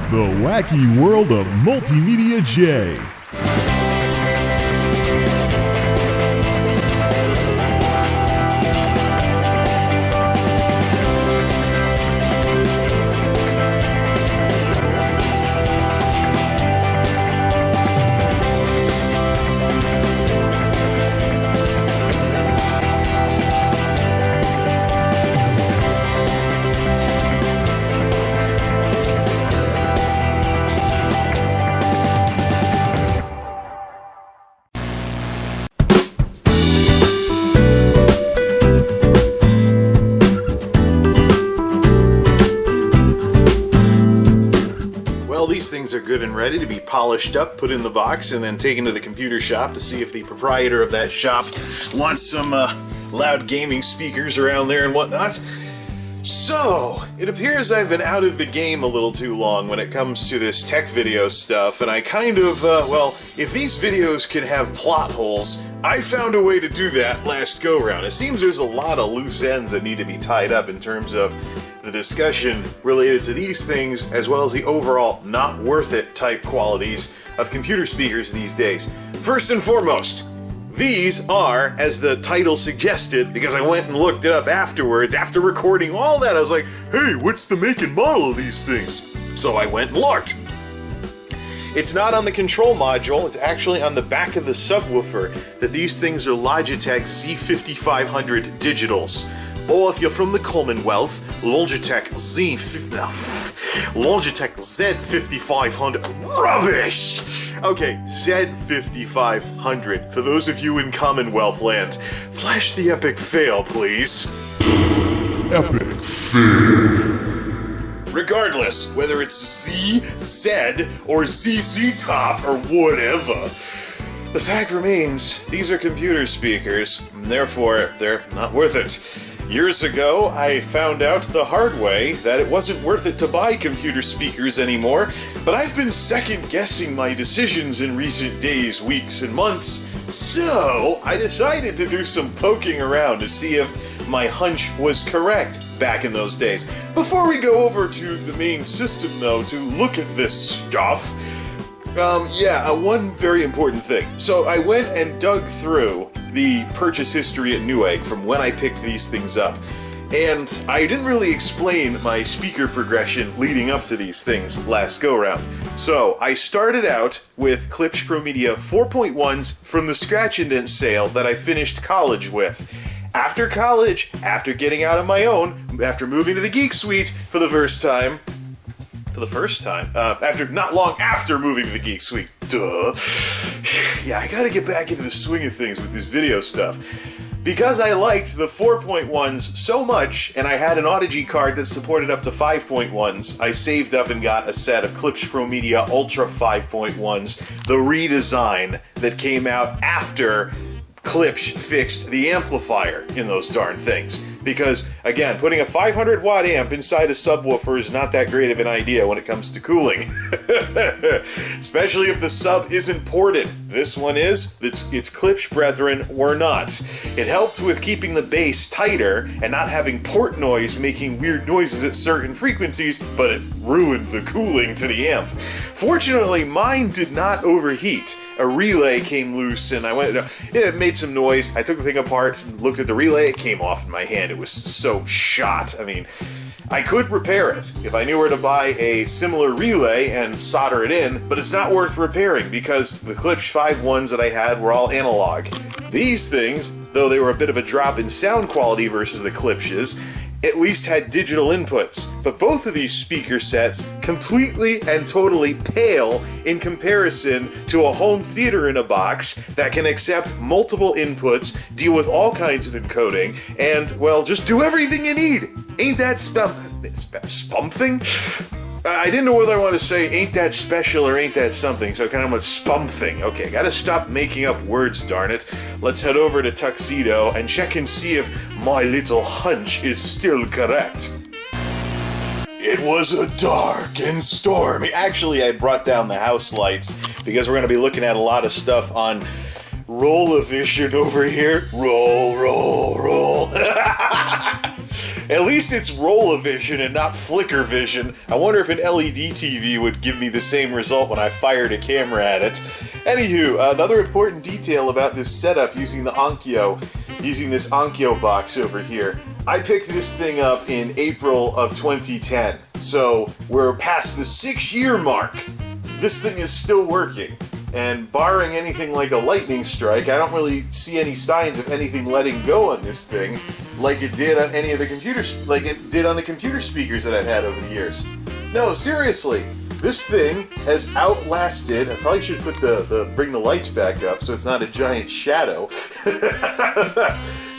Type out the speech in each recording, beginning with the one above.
The wacky world of MultimediaJay. These things are good and ready to be polished up, put in the box, and then taken to the computer shop to see if the proprietor of that shop wants some loud gaming speakers around there and whatnot. So, it appears I've been out of the game a little too long when it comes to this tech video stuff, and I kind of, if these videos can have plot holes, I found a way to do that last go-round. It seems there's a lot of loose ends that need to be tied up in terms of the discussion related to these things, as well as the overall not worth it type qualities of computer speakers these days. First and foremost, these are, as the title suggested, because I went and looked it up afterwards, after recording all that, I was like, hey, what's the make and model of these things? So I went and looked. It's not on the control module, it's actually on the back of the subwoofer that these things are Logitech Z5500 digitals. Or if you're from the Commonwealth, Logitech Z5500. Rubbish! Okay, Z5500. For those of you in Commonwealth land, flash the epic fail, please. Epic fail. Regardless, whether it's Z, Z, or ZZ Top, or whatever, the fact remains, these are computer speakers, and therefore, they're not worth it. Years ago, I found out the hard way that it wasn't worth it to buy computer speakers anymore, but I've been second-guessing my decisions in recent days, weeks, and months, so I decided to do some poking around to see if my hunch was correct back in those days. Before we go over to the main system, though, to look at this stuff, one very important thing. So I went and dug through the purchase history at Newegg from when I picked these things up. And I didn't really explain my speaker progression leading up to these things last go-round. So I started out with Klipsch Pro Media 4.1s from the Scratch and Dent sale that I finished college with. After college, after getting out on my own, after moving to the Geek Suite for the first time, not long after moving to the Geek Suite. Duh. Yeah, I gotta get back into the swing of things with this video stuff. Because I liked the 4.1s so much, and I had an Audigy card that supported up to 5.1s, I saved up and got a set of Klipsch Pro Media Ultra 5.1s, the redesign that came out after Klipsch fixed the amplifier in those darn things. Because, again, putting a 500 watt amp inside a subwoofer is not that great of an idea when it comes to cooling. Especially if the sub isn't ported. This one is. It's Klipsch brethren or not. It helped with keeping the bass tighter and not having port noise making weird noises at certain frequencies, but it ruined the cooling to the amp. Fortunately, mine did not overheat. A relay came loose and it made some noise. I took the thing apart, looked at the relay, it came off in my hand. It was so shot. I mean, I could repair it if I knew where to buy a similar relay and solder it in, but it's not worth repairing because the Klipsch 5.1s that I had were all analog. These things, though they were a bit of a drop in sound quality versus the Klipsch's, at least had digital inputs, but both of these speaker sets completely and totally pale in comparison to a home theater in a box that can accept multiple inputs, deal with all kinds of encoding, and, well, just do everything you need. Ain't that spumthing? I didn't know whether I wanted to say ain't that special or ain't that something, so I kind of went spumthing. Okay, gotta stop making up words, darn it. Let's head over to Tuxedo and check and see if my little hunch is still correct. It was a dark and stormy. Actually, I brought down the house lights because we're going to be looking at a lot of stuff on Roll-O-Vision over here. Roll, roll, roll. At least it's Roll-O-Vision and not Flicker Vision. I wonder if an LED TV would give me the same result when I fired a camera at it. Anywho, another important detail about this setup using this Onkyo box over here. I picked this thing up in April of 2010, so we're past the 6-year mark. This thing is still working, and barring anything like a lightning strike, I don't really see any signs of anything letting go on this thing like it did on any of the computers, like it did on the computer speakers that I've had over the years. No, seriously, this thing has outlasted. I probably should put bring the lights back up so it's not a giant shadow.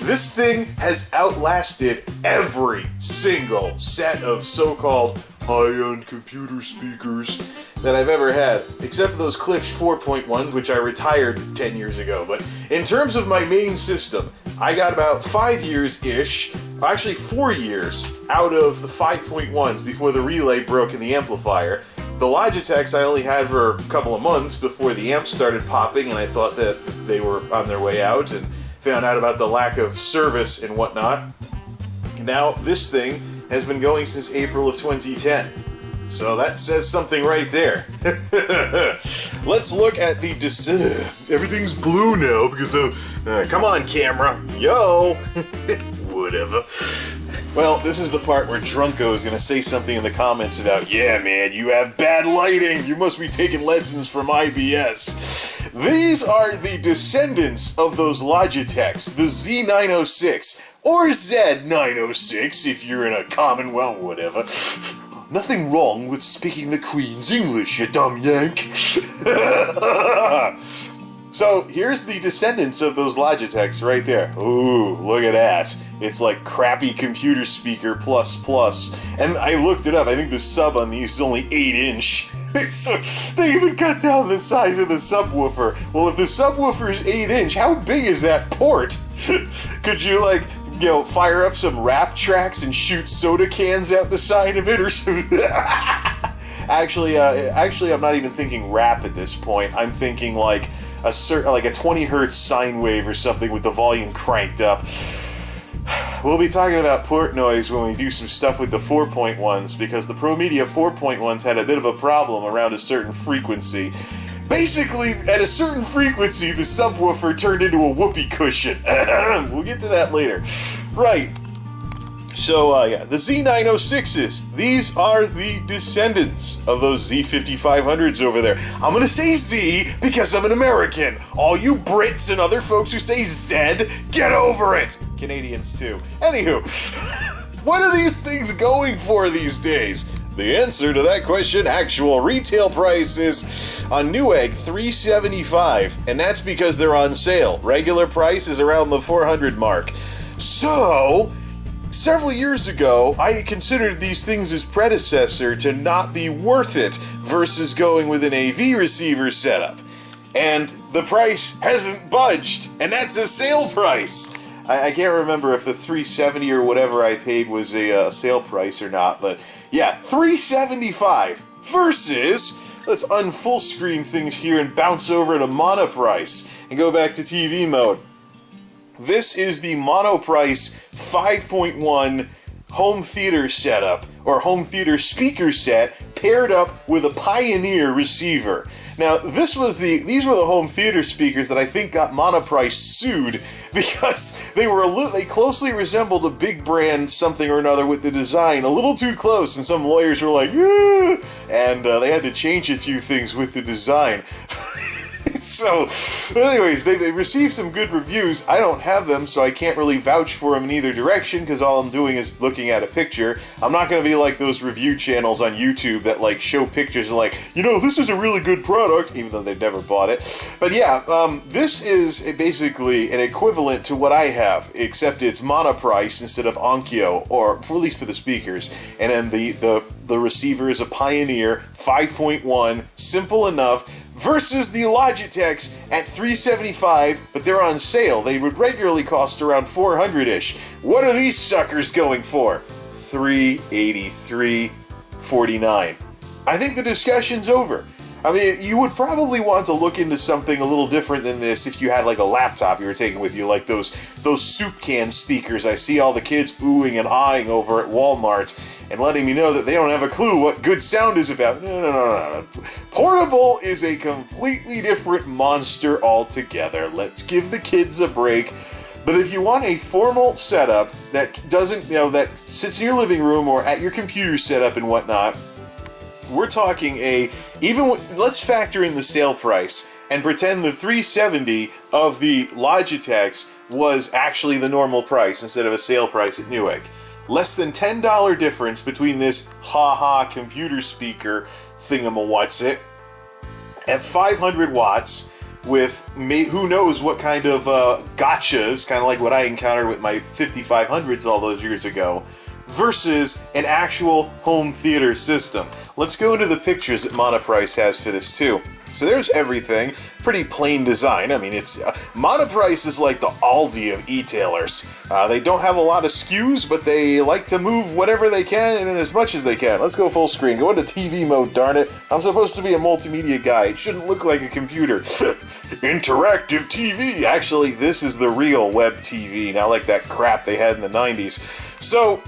This thing has outlasted every single set of so-called high-end computer speakers that I've ever had, except for those Klipsch 4.1s, which I retired 10 years ago. But in terms of my main system, I got about 5 years-ish, actually 4 years, out of the 5.1s before the relay broke in the amplifier. The Logitechs I only had for a couple of months before the amps started popping, and I thought that they were on their way out, and found out about the lack of service and whatnot. Now, this thing has been going since April of 2010. So that says something right there. Let's look at the everything's blue now because of... come on, camera. Yo! Whatever. Well, this is the part where Drunko is going to say something in the comments about, yeah, man, you have bad lighting. You must be taking lessons from IBS. These are the descendants of those Logitechs, the Z906, or Z906 if you're in a Commonwealth, whatever. Nothing wrong with speaking the Queen's English, you dumb yank. So, here's the descendants of those Logitechs right there. Ooh, look at that. It's like crappy computer speaker plus. And I looked it up. I think the sub on these is only 8-inch. So they even cut down the size of the subwoofer. Well, if the subwoofer is 8-inch, how big is that port? Could you, fire up some rap tracks and shoot soda cans out the side of it or something? Actually, I'm not even thinking rap at this point. I'm thinking like a 20 hertz sine wave or something with the volume cranked up. We'll be talking about port noise when we do some stuff with the 4.1s, because the ProMedia 4.1s had a bit of a problem around a certain frequency. Basically, at a certain frequency, the subwoofer turned into a whoopee cushion. We'll get to that later. Right. So, the Z906s, these are the descendants of those Z5500s over there. I'm gonna say Z because I'm an American. All you Brits and other folks who say Z, get over it! Canadians, too. Anywho, what are these things going for these days? The answer to that question, actual retail price is on Newegg $375, and that's because they're on sale. Regular price is around the $400 mark. So, several years ago, I considered these things as predecessor to not be worth it versus going with an AV receiver setup. And the price hasn't budged, and that's a sale price. I can't remember if the $370 or whatever I paid was a sale price or not, but yeah, $375 versus, let's unfull screen things here and bounce over to Monoprice and go back to TV mode. This is the Monoprice 5.1 home theater setup, or home theater speaker set, paired up with a Pioneer receiver. Now, these were the home theater speakers that I think got Monoprice sued because they closely resembled a big brand something or another with the design a little too close, and some lawyers were like, "Ah!" And they had to change a few things with the design. So, anyways, they received some good reviews. I don't have them, so I can't really vouch for them in either direction, because all I'm doing is looking at a picture. I'm not going to be like those review channels on YouTube that, show pictures and this is a really good product, even though they've never bought it. But yeah, this is basically an equivalent to what I have, except it's Monoprice instead of Onkyo, or at least for the speakers. And then the receiver is a Pioneer 5.1, simple enough, versus the Logitechs at $375, but they're on sale. They would regularly cost around $400-ish. What are these suckers going for? $383.49. I think the discussion's over. I mean, you would probably want to look into something a little different than this if you had like a laptop you were taking with you, like those soup can speakers I see all the kids oohing and eyeing over at Walmart and letting me know that they don't have a clue what good sound is about. No. Portable is a completely different monster altogether. Let's give the kids a break. But if you want a formal setup that doesn't, that sits in your living room or at your computer setup and whatnot, we're talking let's factor in the sale price and pretend the $370 of the Logitechs was actually the normal price instead of a sale price at Newegg. Less than $10 difference between this computer speaker thingamawhatsit at 500 watts with who knows what kind of gotchas, kind of like what I encountered with my 5500s all those years ago, versus an actual home theater system. Let's go into the pictures that Monoprice has for this too. So there's everything. Pretty plain design. I mean, it's Monoprice is like the Aldi of e-tailers. They don't have a lot of SKUs, but they like to move whatever they can and as much as they can. Let's go full screen. Go into TV mode, darn it. I'm supposed to be a multimedia guy. It shouldn't look like a computer. Interactive TV. Actually, this is the real web TV, not like that crap they had in the 90s. So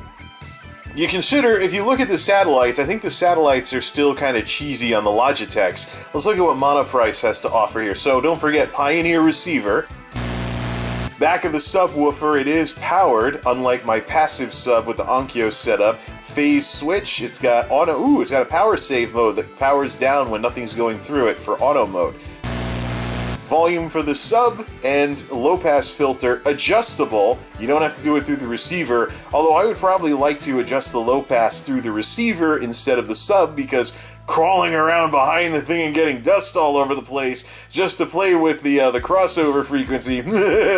you consider, if you look at the satellites, I think the satellites are still kind of cheesy on the Logitechs. Let's look at what Monoprice has to offer here. So don't forget, Pioneer receiver. Back of the subwoofer, it is powered, unlike my passive sub with the Onkyo setup. Phase switch, it's got it's got a power save mode that powers down when nothing's going through it for auto mode. Volume for the sub, and low pass filter adjustable. You don't have to do it through the receiver, although I would probably like to adjust the low pass through the receiver instead of the sub, because crawling around behind the thing and getting dust all over the place just to play with the crossover frequency,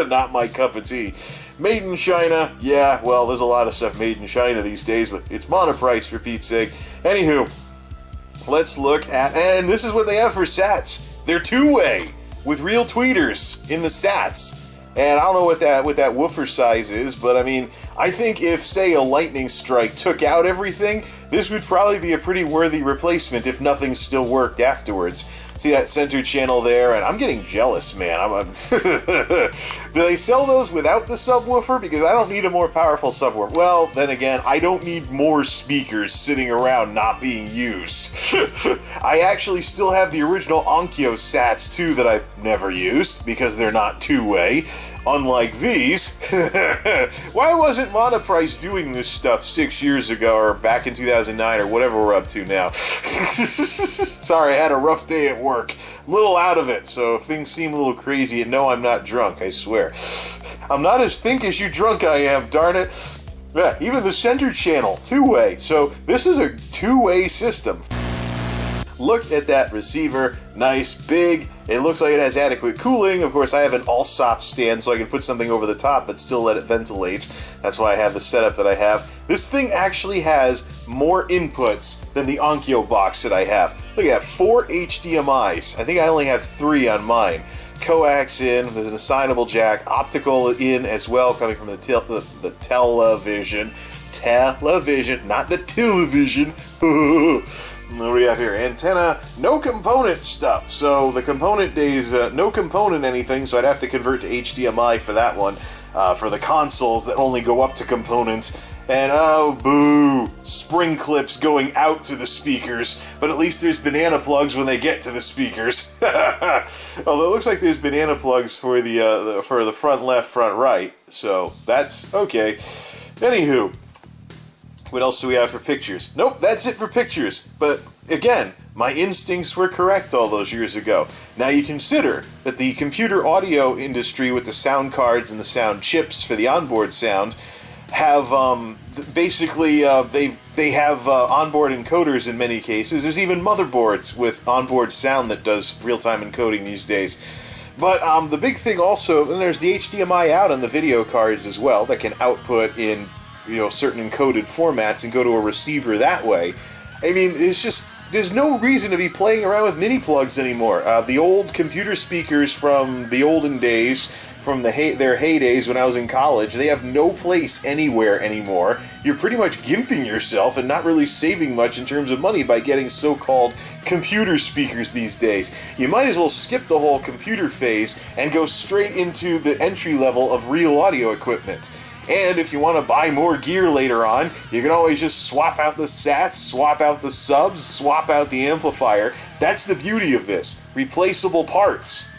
not my cup of tea. Made in China, yeah, well, there's a lot of stuff made in China these days, but it's Monoprice for Pete's sake. Anywho, let's look at, and this is what they have for sats. They're two-way, with real tweeters in the sats. And I don't know what that woofer size is, but I mean, I think if, say, a lightning strike took out everything, this would probably be a pretty worthy replacement if nothing still worked afterwards. See that center channel there? And I'm getting jealous, man. Do they sell those without the subwoofer? Because I don't need a more powerful subwoofer. Well, then again, I don't need more speakers sitting around not being used. I actually still have the original Onkyo sats too that I've never used because they're not two-way. Unlike these. Why wasn't Monoprice doing this stuff 6 years ago or back in 2009 or whatever we're up to now? Sorry, I had a rough day at work. I'm a little out of it, so if things seem a little crazy, and no, I'm not drunk, I swear. I'm not as think as you drunk I am, darn it. Yeah, even the center channel, two-way. So this is a two-way system. Look at that receiver, nice, big. It looks like it has adequate cooling. Of course, I have an Allsop stand so I can put something over the top but still let it ventilate. That's why I have the setup that I have. This thing actually has more inputs than the Onkyo box that I have. Look at that, 4 HDMIs. I think I only have 3 on mine. Coax in, there's an assignable jack, optical in as well, coming from the television. Television, not the television. What do we have here? Antenna, no component stuff. So the component days, no component anything, so I'd have to convert to HDMI for that one. For the consoles that only go up to components. And oh, boo, spring clips going out to the speakers, but at least there's banana plugs when they get to the speakers. Although it looks like there's banana plugs for the front left, front right, so that's okay. Anywho, what else do we have for pictures? Nope, that's it for pictures. But again, my instincts were correct all those years ago. Now you consider that the computer audio industry with the sound cards and the sound chips for the onboard sound have basically they have onboard encoders in many cases. There's even motherboards with onboard sound that does real-time encoding these days. But the big thing also, and there's the HDMI out on the video cards as well that can output in certain encoded formats and go to a receiver that way. I mean, it's just there's no reason to be playing around with mini plugs anymore. The old computer speakers from the olden days, from their heydays when I was in college, they have no place anywhere anymore. You're pretty much gimping yourself and not really saving much in terms of money by getting so-called computer speakers these days. You might as well skip the whole computer phase and go straight into the entry level of real audio equipment. And if you want to buy more gear later on, you can always just swap out the sats, swap out the subs, swap out the amplifier. That's the beauty of this. Replaceable parts.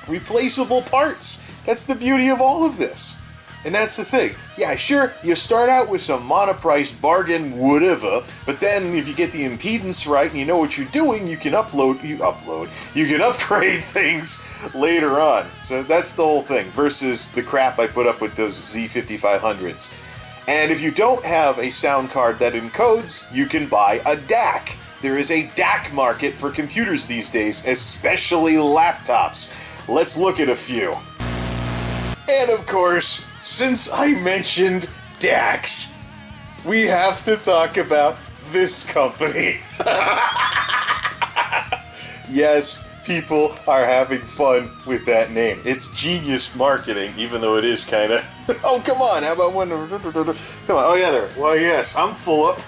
Replaceable parts. That's the beauty of all of this. And that's the thing. Yeah, sure, you start out with some Monoprice bargain whatever, but then if you get the impedance right and you know what you're doing, you can you can upgrade things later on. So that's the whole thing, versus the crap I put up with those Z5500s. And if you don't have a sound card that encodes, you can buy a DAC. There is a DAC market for computers these days, especially laptops. Let's look at a few. And of course, since I mentioned DACs, we have to talk about this company. Yes, people are having fun with that name. It's genius marketing, even though it is kind of... Oh, come on, how about one... Come on, oh yeah, there. Well, yes, I'm full up.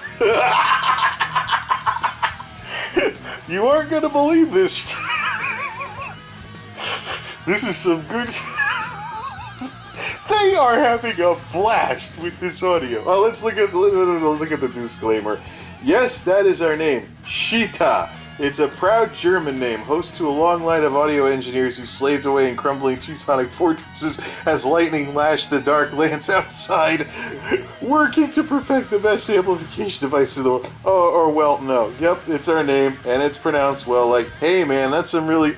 You aren't going to believe this. This is some good... They are having a blast with this audio. Oh, let's look at the disclaimer. Yes, that is our name, Shita. It's a proud German name, host to a long line of audio engineers who slaved away in crumbling Teutonic fortresses as lightning lashed the dark lands outside, working to perfect the best amplification device in the world. Oh, well, no. Yep, it's our name, and it's pronounced, well, like, hey man, that's some really...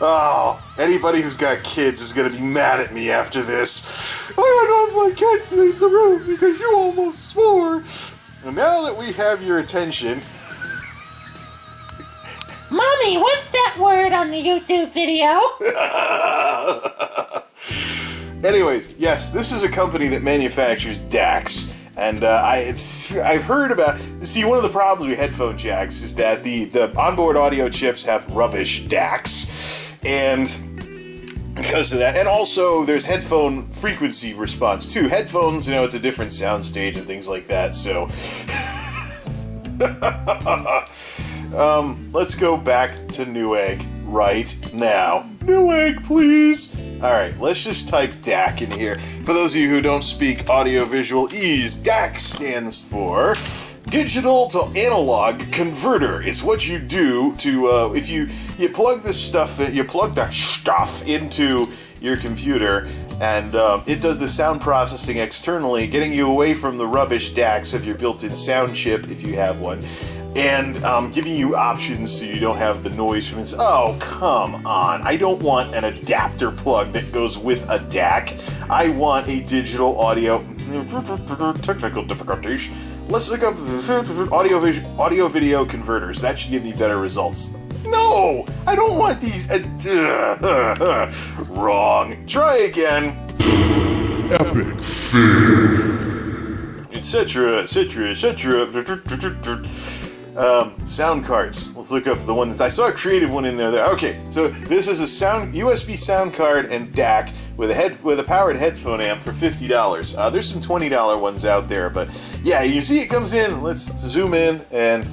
Oh, anybody who's got kids is gonna be mad at me after this. I don't want my kids to leave the room because you almost swore. And now that we have your attention... Mommy, what's that word on the YouTube video? Anyways, yes, this is a company that manufactures DACs. And I've heard about... See, one of the problems with headphone jacks is that the onboard audio chips have rubbish DACs. And because of that, and also there's headphone frequency response too. Headphones, it's a different sound stage and things like that, so... let's go back to Newegg right now. Newegg, please! Alright, let's just type DAC in here. For those of you who don't speak audiovisual ease, DAC stands for Digital to Analog Converter. It's what you do to, if you plug this stuff in, you plug that stuff into your computer, and it does the sound processing externally, getting you away from the rubbish DACs of your built-in sound chip, if you have one, and giving you options so you don't have the noise from it. Oh, come on. I don't want an adapter plug that goes with a DAC. I want a digital audio... Technical difficulties. Let's look up audio video converters. That should give me better results. No! I don't want these... Wrong. Try again. Epic fail. Etc. Sound cards. Let's look up the one that I saw a creative one in there. Okay, so this is a USB sound card and DAC with a powered headphone amp for $50. There's some $20 ones out there, but yeah, you see it comes in. Let's zoom in and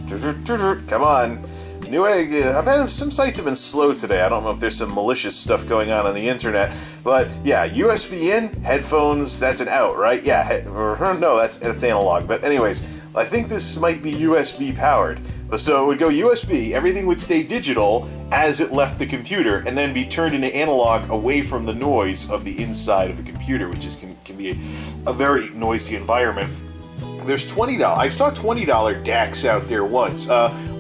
come on. Newegg, I bet some sites have been slow today. I don't know if there's some malicious stuff going on the internet, but yeah, USB in, headphones, that's an out, right? Yeah, no, that's analog. But anyways, I think this might be USB powered. But so it would go USB, everything would stay digital as it left the computer, and then be turned into analog away from the noise of the inside of the computer, which can be a very noisy environment. There's $20. I saw $20 DACs out there once.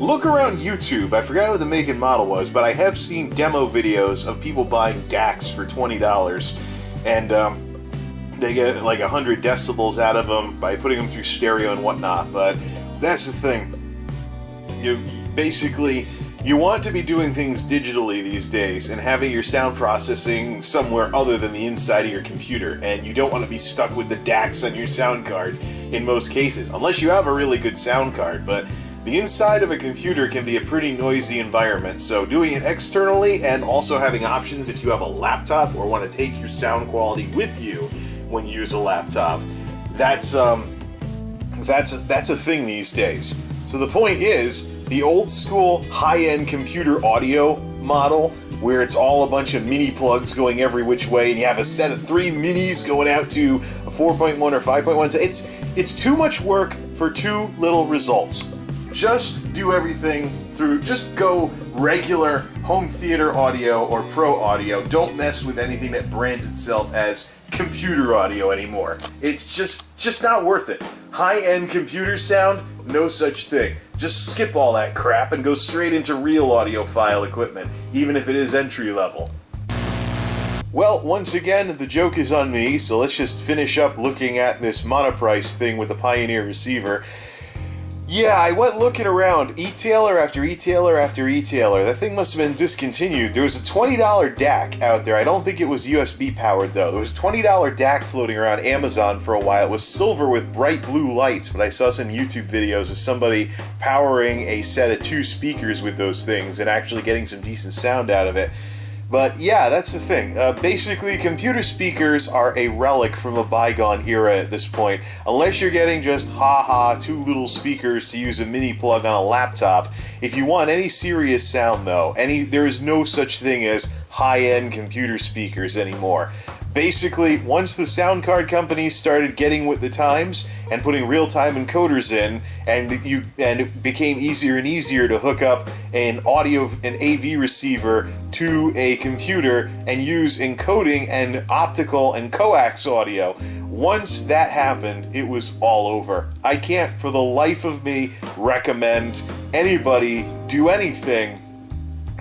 Look around YouTube. I forgot what the make and model was, but I have seen demo videos of people buying DACs for $20, and they get like 100 decibels out of them by putting them through stereo and whatnot. But that's the thing. You want to be doing things digitally these days and having your sound processing somewhere other than the inside of your computer, and you don't want to be stuck with the DACs on your sound card in most cases, unless you have a really good sound card. But The inside of a computer can be a pretty noisy environment, so doing it externally and also having options if you have a laptop or want to take your sound quality with you when you use a laptop, that's a thing these days. So the point is, the old school high-end computer audio model, where it's all a bunch of mini plugs going every which way, and you have a set of 3 minis going out to a 4.1 or 5.1. It's too much work for too little results. Just do everything through, just go regular home theater audio or pro audio. Don't mess with anything that brands itself as computer audio anymore. It's just not worth it. High-end computer sound, no such thing. Just skip all that crap and go straight into real audiophile equipment, even if it is entry level. Well, once again, the joke is on me, so let's just finish up looking at this Monoprice thing with the Pioneer receiver. Yeah, I went looking around, e-tailer after e-tailer after e-tailer. That thing must have been discontinued. There was a $20 DAC out there. I don't think it was USB powered, though. There was a $20 DAC floating around Amazon for a while. It was silver with bright blue lights, but I saw some YouTube videos of somebody powering a set of 2 speakers with those things and actually getting some decent sound out of it. But yeah, that's the thing. Basically, computer speakers are a relic from a bygone era at this point. Unless you're getting just 2 little speakers to use a mini plug on a laptop. If you want any serious sound, though, there is no such thing as high-end computer speakers anymore. Basically, once the sound card companies started getting with the times and putting real-time encoders in, and it became easier and easier to hook up an AV receiver to a computer and use encoding and optical and coax audio. Once that happened, it was all over. I can't, for the life of me, recommend anybody do anything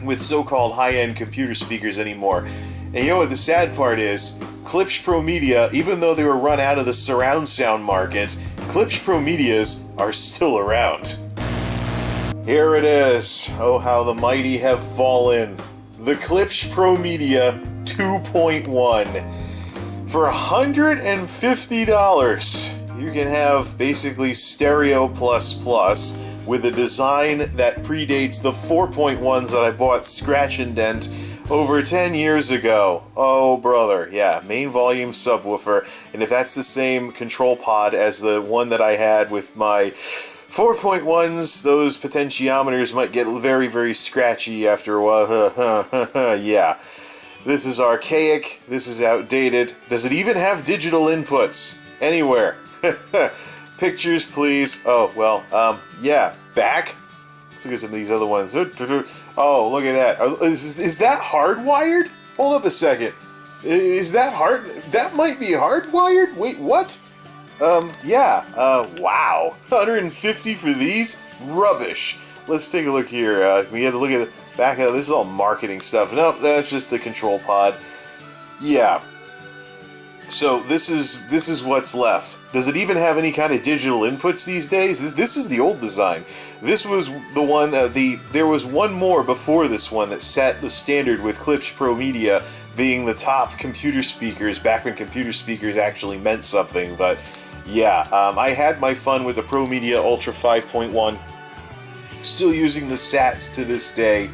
with so-called high-end computer speakers anymore. And you know what the sad part is? Klipsch Pro Media, even though they were run out of the surround sound market, Klipsch Pro Medias are still around. Here it is. Oh, how the mighty have fallen. The Klipsch Pro Media 2.1. For $150, you can have basically stereo plus with a design that predates the 4.1s that I bought scratch and dent over 10 years ago. Oh, brother. Yeah, main volume subwoofer. And if that's the same control pod as the one that I had with my 4.1s, those potentiometers might get very, very scratchy after a while. Yeah. This is archaic. This is outdated. Does it even have digital inputs? Anywhere. Pictures, please. Oh, well, yeah. Back? Let's look at some of these other ones. Oh, look at that. Is that hardwired? Hold up a second. Is that hard? That might be hardwired? Wait, what? Yeah. Wow. 150 for these? Rubbish. Let's take a look here. We had to look at the back of this is all marketing stuff. Nope, that's just the control pod. Yeah. So this is what's left. Does it even have any kind of digital inputs these days? This is the old design. This was the one. There was one more before this one that set the standard with Klipsch Pro Media being the top computer speakers back when computer speakers actually meant something. But yeah, I had my fun with the Pro Media Ultra 5.1. Still using the SATs to this day.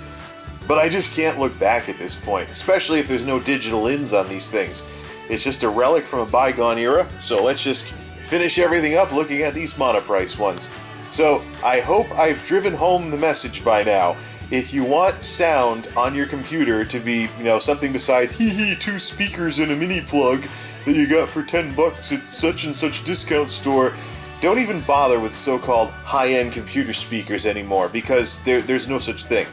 But I just can't look back at this point, especially if there's no digital ins on these things. It's just a relic from a bygone era, so let's just finish everything up looking at these Monoprice ones. So, I hope I've driven home the message by now. If you want sound on your computer to be, something besides 2 speakers and a mini plug that you got for $10 at such and such discount store, don't even bother with so-called high-end computer speakers anymore, because there's no such thing.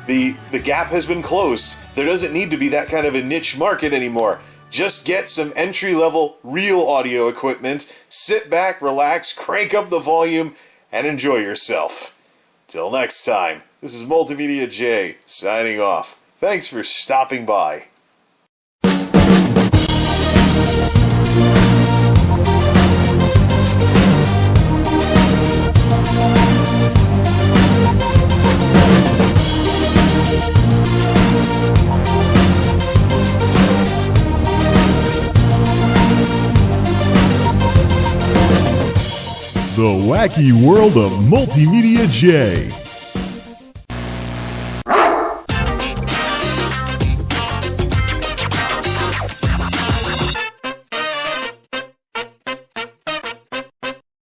The gap has been closed. There doesn't need to be that kind of a niche market anymore. Just get some entry-level real audio equipment, sit back, relax, crank up the volume, and enjoy yourself. Till next time, this is MultimediaJay signing off. Thanks for stopping by. The wacky world of Multimedia Jay.